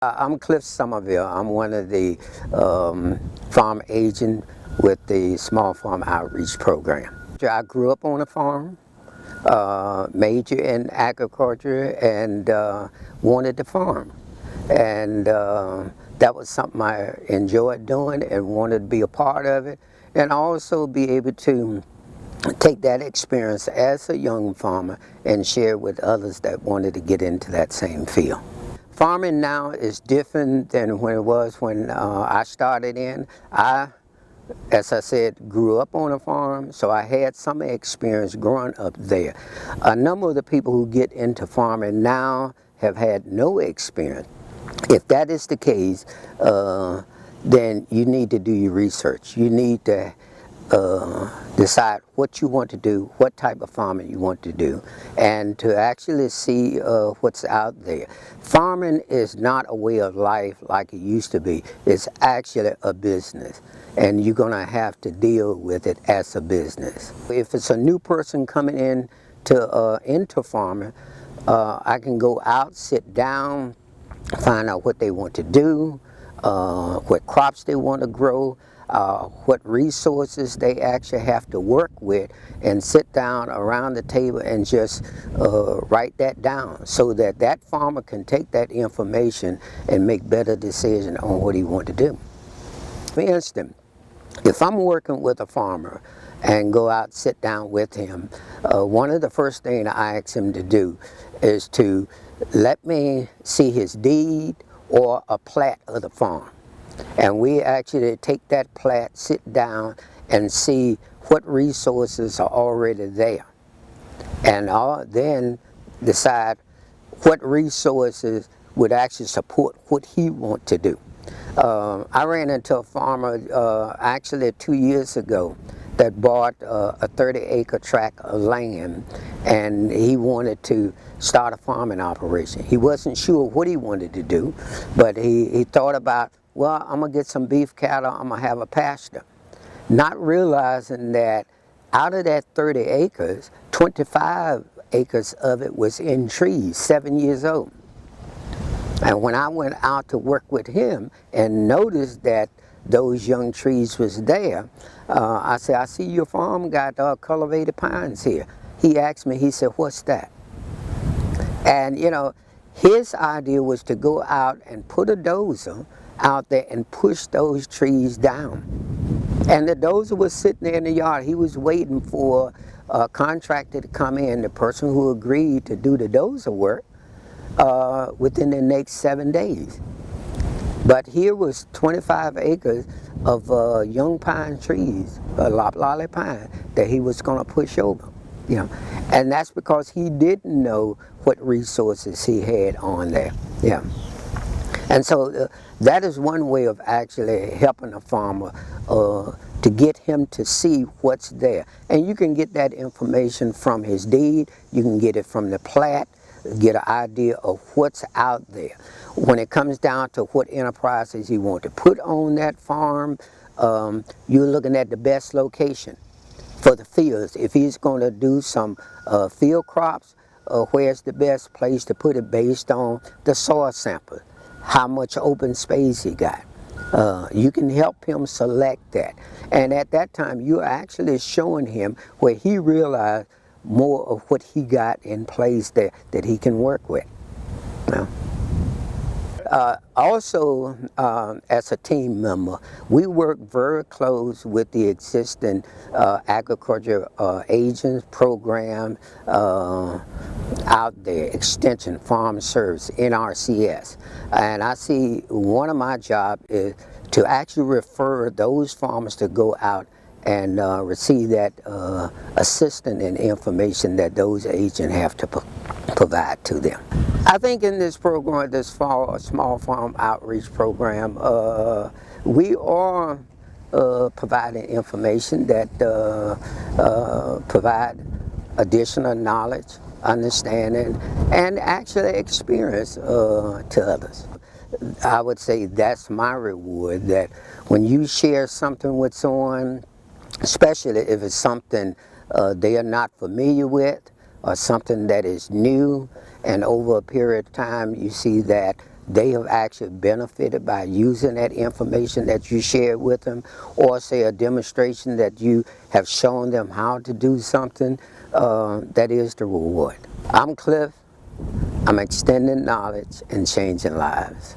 I'm Cliff Somerville. I'm one of the farm agents with the Small Farm Outreach Program. I grew up on a farm, majored in agriculture, and wanted to farm. And that was something I enjoyed doing and wanted to be a part of it, and also be able to take that experience as a young farmer and share it with others that wanted to get into that same field. Farming now is different than when it was when I started in. As I said, grew up on a farm, so I had some experience growing up there. A number of the people who get into farming now have had no experience. If that is the case, then you need to do your research. You need to decide what you want to do, what type of farming you want to do, and to actually see what's out there. Farming is not a way of life like it used to be. It's actually a business, and you're going to have to deal with it as a business. If it's a new person coming in into farming, I can go out, sit down, find out what they want to do, what crops they want to grow, what resources they actually have to work with, and sit down around the table and just write that down so that that farmer can take that information and make better decisions on what he wants to do. For instance, if I'm working with a farmer and go out, sit down with him, one of the first things I ask him to do is to let me see his deed or a plat of the farm. And we actually take that plat, sit down, and see what resources are already there. And then decide what resources would actually support what he wants to do. I ran into a farmer actually 2 years ago that bought a 30-acre tract of land, and he wanted to start a farming operation. He wasn't sure what he wanted to do, but he thought about, well, I'm going to get some beef cattle, I'm going to have a pasture. Not realizing that out of that 30 acres, 25 acres of it was in trees, 7 years old. And when I went out to work with him and noticed that those young trees was there, I said, I see your farm got cultivated pines here. He asked me, he said, what's that? And you know, his idea was to go out and put a dozer out there and push those trees down. And the dozer was sitting there in the yard. He was waiting for a contractor to come in, the person who agreed to do the dozer work within the next 7 days. But here was 25 acres of young pine trees, loblolly pine, that he was going to push over. You know, and that's because he didn't know what resources he had on there. Yeah. And so that is one way of actually helping a farmer to get him to see what's there. And you can get that information from his deed, you can get it from the plat, get an idea of what's out there. When it comes down to what enterprises you want to put on that farm, you're looking at the best location for the fields. If he's going to do some field crops, where's the best place to put it based on the soil sample, how much open space he got. You can help him select that. And at that time, you're actually showing him where he realized more of what he got in place there that he can work with. You know? Also, as a team member, we work very close with the existing agriculture agents program out there, Extension Farm Service, NRCS. And I see one of my jobs is to actually refer those farmers to go out and receive that assistance and information that those agents have to provide to them. I think in this program, this Small Farm Outreach Program, we are providing information that provide additional knowledge, understanding, and actually experience to others. I would say that's my reward, that when you share something with someone, especially if it's something they are not familiar with or something that is new, and over a period of time you see that they have actually benefited by using that information that you shared with them, or say a demonstration that you have shown them how to do something, that is the reward. I'm Cliff. I'm extending knowledge and changing lives.